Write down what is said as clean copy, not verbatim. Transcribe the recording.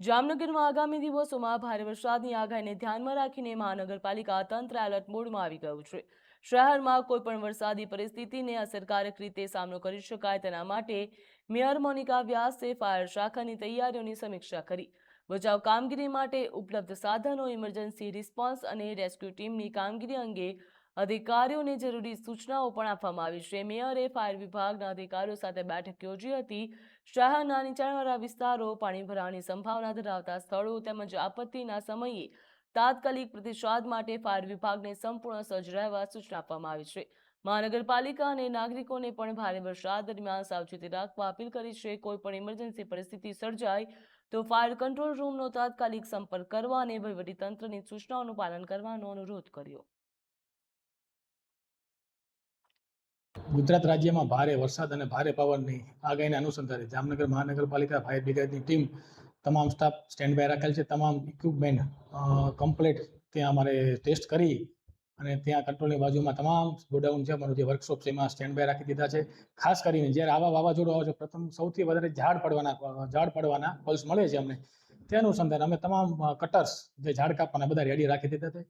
જામનગરમાં આગામી દિવસોમાં ભારે વરસાદની આગાહીને ધ્યાનમાં રાખીને મહાનગરપાલિકા તંત્ર એલર્ટ મોડમાં આવી ગયું છે। શહેરમાં કોઈપણ વરસાદી પરિસ્થિતિને અસરકારક રીતે સામનો કરી શકાય તેના માટે મેયર મોનિકા વ્યાસે ફાયર શાખાની તૈયારીઓની સમીક્ષા કરી। બચાવ કામગીરી માટે ઉપલબ્ધ સાધનો, ઇમરજન્સી રિસ્પોન્સ અને રેસ્ક્યુ ટીમની કામગીરી અંગે અધિકારીઓને જરૂરી સૂચનાઓ પણ આપવામાં આવી છે। મેયરે ફાયર વિભાગના અધિકારીઓ સાથે બેઠક યોજી હતી। શહેરના નીચાણવાળા વિસ્તારો, પાણી ભરાવાની સંભાવના ધરાવતા સ્થળો તેમજ આપત્તિના સમયે તાત્કાલિક પ્રતિસાદ માટે ફાયર વિભાગને સંપૂર્ણ સજ્જ રહેવા સૂચના આપવામાં આવી છે। મહાનગરપાલિકા અને નાગરિકોને પણ ભારે વરસાદ દરમિયાન સાવચેતી રાખવા અપીલ કરી છે। કોઈપણ ઇમરજન્સી પરિસ્થિતિ સર્જાય તો ફાયર કંટ્રોલ રૂમનો તાત્કાલિક સંપર્ક કરવા અને વહીવટીતંત્રની સૂચનાઓનું પાલન કરવાનો અનુરોધ કર્યો। ગુજરાત રાજ્યમાં ભારે વરસાદ અને ભારે પવનની આગાહીના અનુસંધાને જામનગર મહાનગરપાલિકા ફાયર બ્રિગેડની ટીમ તમામ સ્ટાફ સ્ટેન્ડ બાય રાખેલ છે। તમામ ઇક્વિપમેન્ટ કમ્પ્લીટ ત્યાં અમારે ટેસ્ટ કરી અને ત્યાં કંટ્રોલની બાજુમાં તમામ ગોડાઉન છે, અમારું જે વર્કશોપ છે એમાં સ્ટેન્ડ બાય રાખી દીધા છે। ખાસ કરીને જ્યારે આવા વાવાઝોડું આવે છે, પ્રથમ સૌથી વધારે ઝાડ પડવાના પલ્સ મળે છે અમને, તે અનુસંધાને અમે તમામ કટર્સ જે ઝાડ કાપવાના બધા રેડી રાખી દીધા છે।